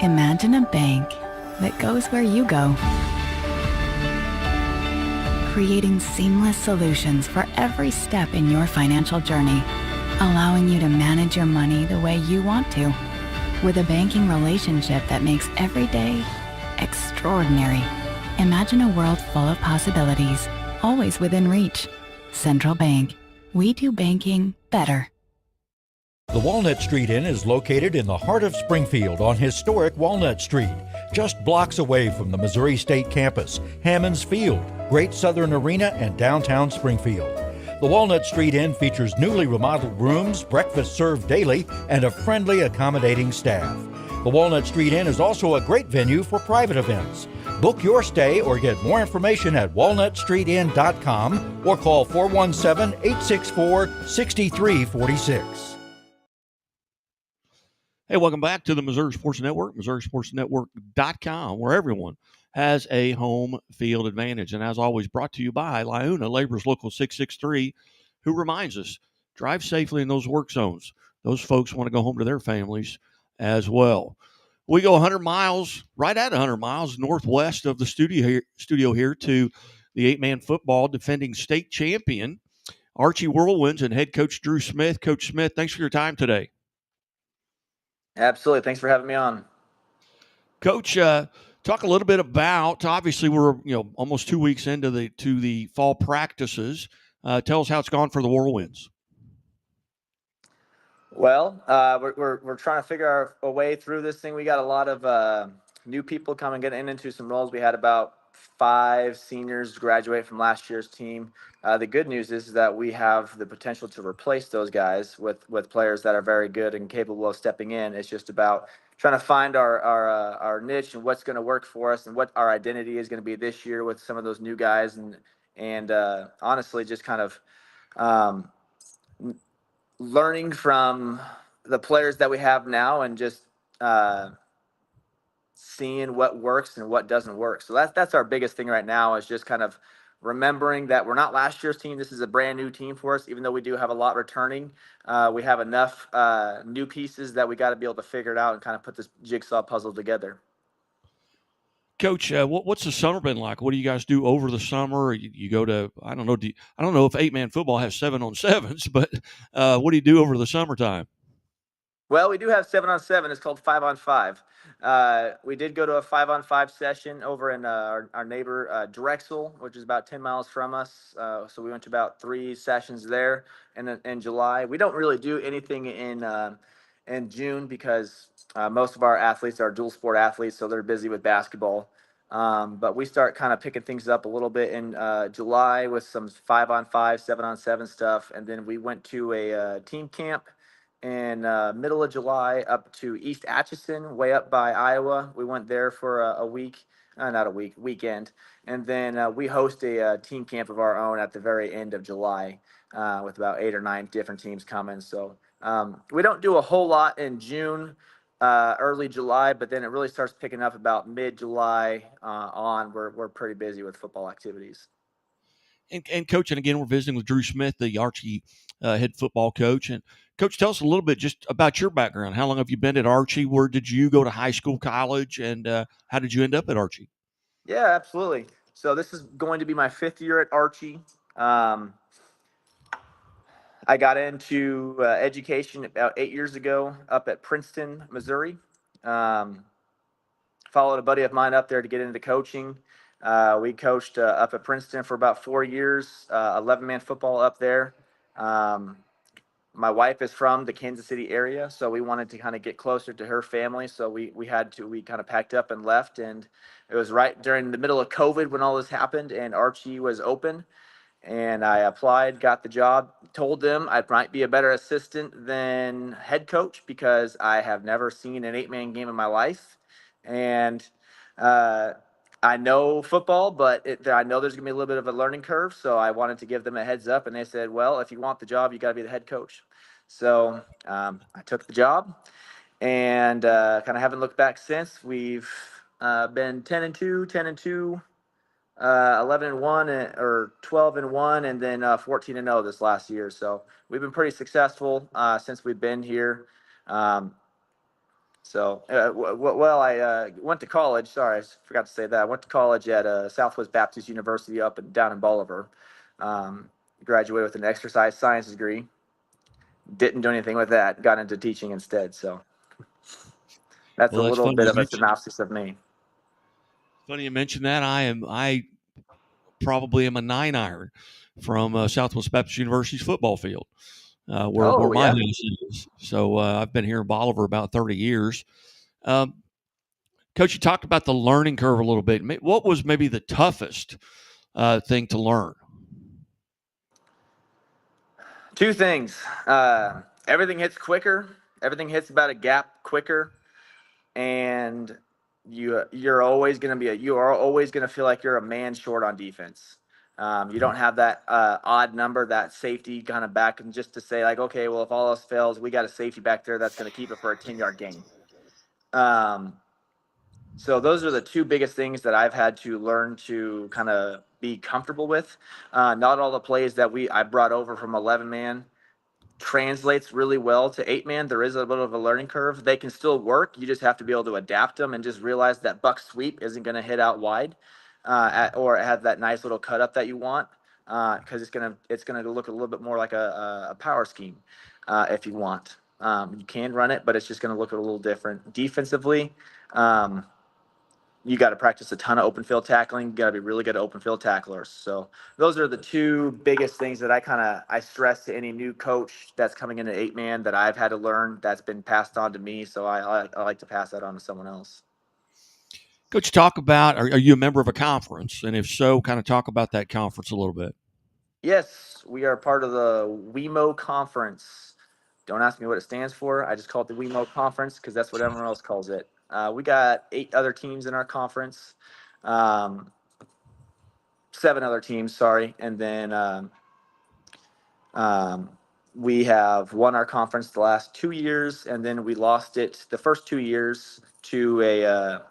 Imagine a bank that goes where you go, creating seamless solutions for every step in your financial journey, allowing you to manage your money the way you want to, with a banking relationship that makes every day extraordinary. Imagine a world full of possibilities, always within reach. Central Bank. We do banking better. The Walnut Street Inn is located in the heart of Springfield on historic Walnut Street, just blocks away from the Missouri State Campus, Hammonds Field, Great Southern Arena, and downtown Springfield. The Walnut Street Inn features newly remodeled rooms, breakfast served daily, and a friendly, accommodating staff. The Walnut Street Inn is also a great venue for private events. Book your stay or get more information at walnutstreetinn.com or call 417-864-6346. Hey, welcome back to the Missouri Sports Network, MissouriSportsNetwork.com, where everyone has a home field advantage. And as always, brought to you by Liuna, Labor's Local 663, who reminds us, drive safely in those work zones. Those folks want to go home to their families as well. We go 100 miles, right at 100 miles, northwest of the studio here to the eight-man football defending state champion, Archie Whirlwinds, and head coach Drew Smith. Coach Smith, thanks for your time today. Absolutely. Thanks for having me on. Coach, talk a little bit about, obviously we're almost 2 weeks into the fall practices. Tell us how it's gone for the Whirlwinds. Well, we're trying to figure our way through this thing. We got a lot of new people getting into some roles. We had about 5 seniors graduate from last year's team. The good news is that we have the potential to replace those guys with players that are very good and capable of stepping in. It's just about trying to find our niche and what's going to work for us and what our identity is going to be this year with some of those new guys and honestly just kind of learning from the players that we have now and just seeing what works and what doesn't work. So that's our biggest thing right now is just kind of remembering that we're not last year's team. This is a brand new team for us. Even though we do have a lot returning, we have enough new pieces that we got to be able to figure it out and kind of put this jigsaw puzzle together. Coach, what's the summer been like? What do you guys do over the summer? You go to, I don't know if 8-man football has 7-on-7s, but what do you do over the summertime? Well, we do have 7-on-7. It's called 5-on-5. We did go to a 5-on-5 session over in our neighbor Drexel, which is about 10 miles from us. So we went to about 3 sessions there in July. We don't really do anything in June because most of our athletes are dual sport athletes, so they're busy with basketball. But we start kind of picking things up a little bit in July with some 5-on-5, 7-on-7 stuff. And then we went to a team camp in middle of July up to East Atchison, way up by Iowa. We went there for a week, weekend. And then we host a team camp of our own at the very end of July with about 8 or 9 different teams coming. So we don't do a whole lot in June, early July, but then it really starts picking up about mid-July on. We're pretty busy with football activities. And Coach, and again, we're visiting with Drew Smith, the Archie head football coach. And Coach, tell us a little bit just about your background. How long have you been at Archie? Where did you go to high school, college, and how did you end up at Archie? Yeah, absolutely. So this is going to be my 5th year at Archie. I got into education about 8 years ago up at Princeton, Missouri. Followed a buddy of mine up there to get into coaching. We coached up at Princeton for about 4 years, 11-man football up there. My wife is from the Kansas City area, so we wanted to kind of get closer to her family. So we kind of packed up and left. And it was right during the middle of COVID when all this happened and Archie was open. And I applied, got the job, told them I might be a better assistant than head coach because I have never seen an 8-man game in my life. And I know football, but I know there's going to be a little bit of a learning curve. So I wanted to give them a heads up. And they said, well, if you want the job, you got to be the head coach. So I took the job and kind of haven't looked back since. We've been 10-2, 10-2. 11-1 or 12-1, and then 14-0 this last year. So we've been pretty successful since we've been here. So, well, I went to college. Sorry, I forgot to say that. I went to college at Southwest Baptist University up and down in Bolivar. Um, Graduated with an exercise science degree. Didn't do anything with that. Got into teaching instead. So that's a Well, that's little funny bit you of a mentioned. synopsis of me. Funny you mentioned that. I probably am a 9-iron from Southwest Baptist University's football field, where Oh my yeah. house is. So I've been here in Bolivar about 30 years. Um, Coach, you talked about the learning curve a little bit. What was maybe the toughest thing to learn? Two things. Everything hits quicker. Everything hits about a gap quicker, and you're always going to you are always going to feel like you're a man short on defense. You don't have that odd number, that safety kind of back, and just to say like, okay, well, if all else fails, we got a safety back there that's going to keep it for a 10-yard gain. Um, so those are the two biggest things that I've had to learn to kind of be comfortable with. Not all the plays that I brought over from 11 man translates really well to 8 man. There is a bit of a learning curve. They can still work. You just have to be able to adapt them and just realize that buck sweep isn't going to hit out wide, or have that nice little cut up that you want, because it's gonna look a little bit more like a power scheme, if you want. You can run it, but it's just going to look a little different defensively. Um, you got to practice a ton of open field tackling. You got to be really good at open field tacklers. So those are the two biggest things that I stress to any new coach that's coming into 8 man that I've had to learn, that's been passed on to me. So I like to pass that on to someone else. Coach, talk about, are you a member of a conference? And if so, kind of talk about that conference a little bit. Yes, we are part of the WEMO conference. Don't ask me what it stands for. I just call it the WEMO conference because that's what everyone else calls it. We got 8 other teams in our conference. 7 other teams, sorry. And then um, we have won our conference the last 2 years, and then we lost it the first 2 years to a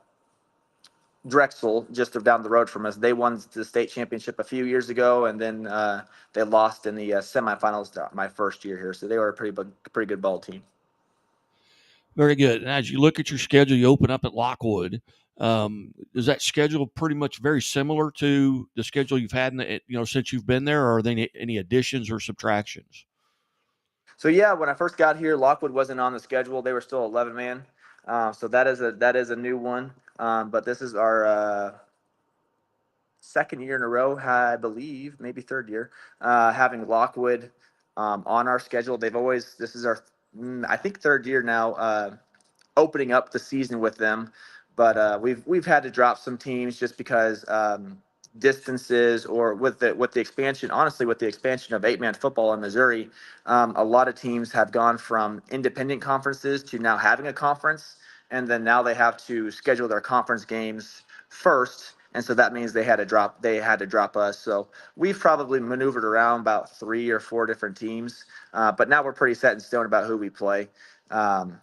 Drexel just down the road from us. They won the state championship a few years ago, and then they lost in the semifinals my first year here. So they were a pretty good ball team. Very good. And as you look at your schedule, you open up at Lockwood. Is that schedule pretty much very similar to the schedule you've had since you've been there, or are there any additions or subtractions? So yeah, when I first got here, Lockwood wasn't on the schedule. They were still 11 man. So that is a new one. But this is our second year in a row, I believe, maybe third year, having Lockwood on our schedule. This is our, I think, third year now, opening up the season with them. But we've had to drop some teams just because distances, or with the expansion. Honestly, with the expansion of 8 man football in Missouri, a lot of teams have gone from independent conferences to now having a conference, and then now they have to schedule their conference games first. And so that means they had to drop us. So we've probably maneuvered around about 3 or 4 different teams, but now we're pretty set in stone about who we play. On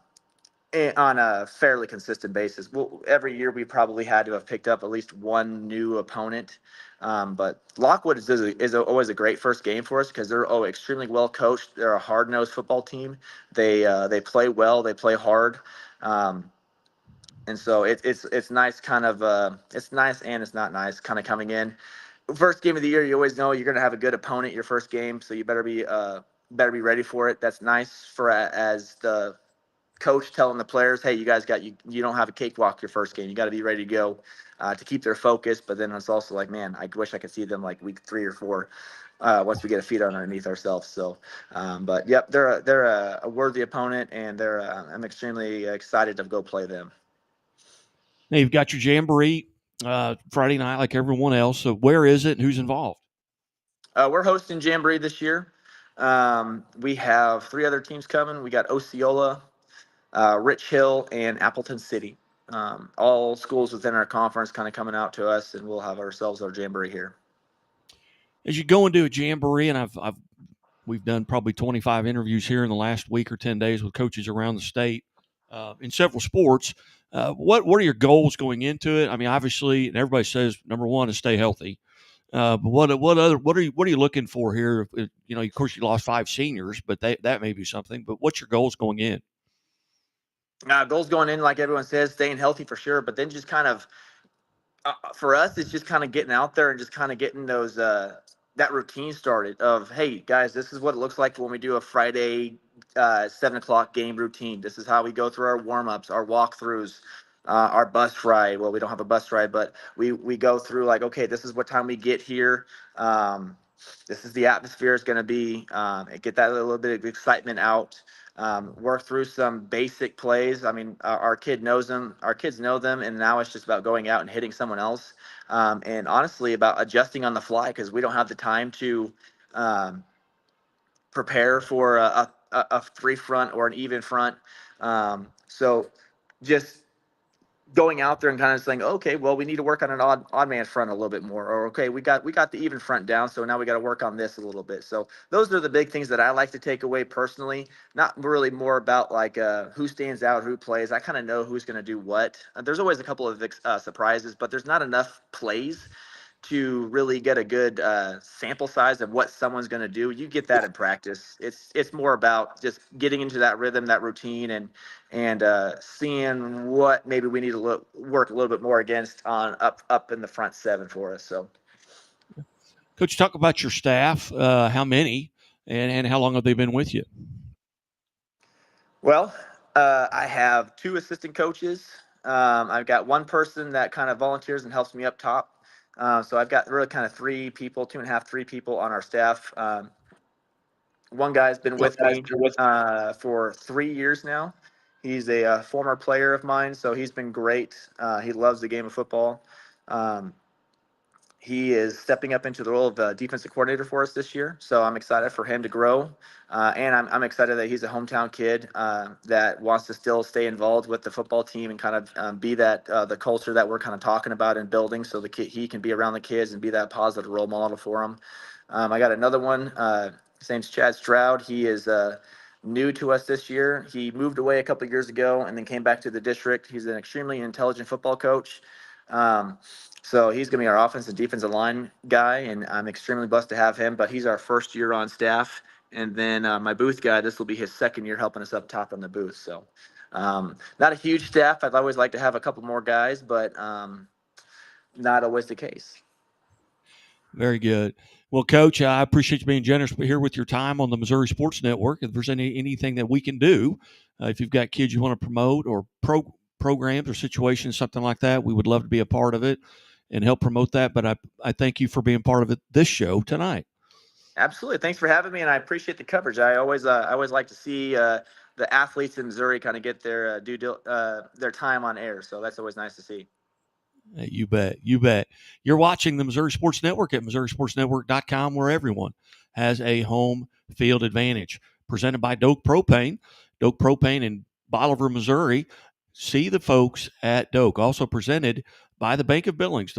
a fairly consistent basis. Well, every year we probably had to have picked up at least one new opponent. But Lockwood is always a great first game for us because they're extremely well coached. They're a hard-nosed football team. They play well. They play hard. And so it's nice, kind of it's nice and it's not nice kind of coming in. First game of the year, you always know you're going to have a good opponent your first game, so you better be ready for it. That's nice for as the coach telling the players, hey, you guys you don't have a cakewalk your first game. You got to be ready to go, to keep their focus. But then it's also like, man, I wish I could see them like week 3 or 4, once we get a feet underneath ourselves. So, but yep, they're a worthy opponent, and I'm extremely excited to go play them. Now you've got your jamboree Friday night, like everyone else. So where is it and who's involved? We're hosting Jamboree this year. We have 3 other teams coming. We got Osceola, Rich Hill, and Appleton City. All schools within our conference kind of coming out to us, and we'll have ourselves our Jamboree here. As you go into a jamboree, and we've done probably 25 interviews here in the last week or 10 days with coaches around the state in several sports. What are your goals going into it? I mean, obviously, and everybody says number one is stay healthy. But what are you looking for here? Of course, you lost 5 seniors, but that may be something. But what's your goals going in? Goals going in, like everyone says, staying healthy for sure, but then just kind of for us, it's just kind of getting out there and just kind of getting those that routine started. Of hey guys, this is what it looks like when we do a Friday 7 o'clock game routine. This is how we go through our warm ups, our walkthroughs, our bus ride. Well, we don't have a bus ride, but we go through like okay, this is what time we get here. This is the atmosphere is going to be. Get that little bit of excitement out. Work through some basic plays. I mean, our kid knows them. Our kids know them, and now it's just about going out and hitting someone else. And honestly, about adjusting on the fly because we don't have the time to prepare for a three front or an even front. So just going out there and kind of saying, okay, well, we need to work on an odd man front a little bit more, or okay, we got the even front down, so now we got to work on this a little bit. So those are the big things that I like to take away personally. Not really more about like who stands out, who plays. I kind of know who's going to do what. There's always a couple of surprises, but there's not enough plays to really get a good sample size of what someone's going to do. You get that in practice. It's more about just getting into that rhythm, that routine, and seeing what maybe we need to work a little bit more against on up in the front seven for us. So, Coach, talk about your staff. How many, and how long have they been with you? Well, I have two assistant coaches. I've got one person that kind of volunteers and helps me up top. So I've got really kind of three people, 2.5, 3 people on our staff. One guy's been with me for 3 years now. He's a former player of mine, so he's been great. He loves the game of football. He is stepping up into the role of defensive coordinator for us this year, so I'm excited for him to grow. And I'm excited that he's a hometown kid that wants to still stay involved with the football team and kind of be that the culture that we're kind of talking about and building, so he can be around the kids and be that positive role model for them. I got another one. His name's Chad Stroud. He is new to us this year. He moved away a couple of years ago and then came back to the district. He's an extremely intelligent football coach. So he's going to be our offensive and defensive line guy, and I'm extremely blessed to have him. But he's our first year on staff. And then my booth guy, this will be his second year helping us up top in the booth. So not a huge staff. I'd always like to have a couple more guys, but not always the case. Very good. Well, Coach, I appreciate you being generous here with your time on the Missouri Sports Network. If there's anything that we can do, if you've got kids you want to promote or programs or situations, something like that, we would love to be a part of it and help promote that. But I thank you for being part of this show tonight. Absolutely. Thanks for having me, and I appreciate the coverage. I always like to see the athletes in Missouri kind of get their their time on air. So that's always nice to see. You bet. You bet. You're watching the Missouri Sports Network at MissouriSportsNetwork.com, where everyone has a home field advantage. Presented by Doak Propane. Doak Propane in Bolivar, Missouri. See the folks at Doak. Also presented by the Bank of Billings.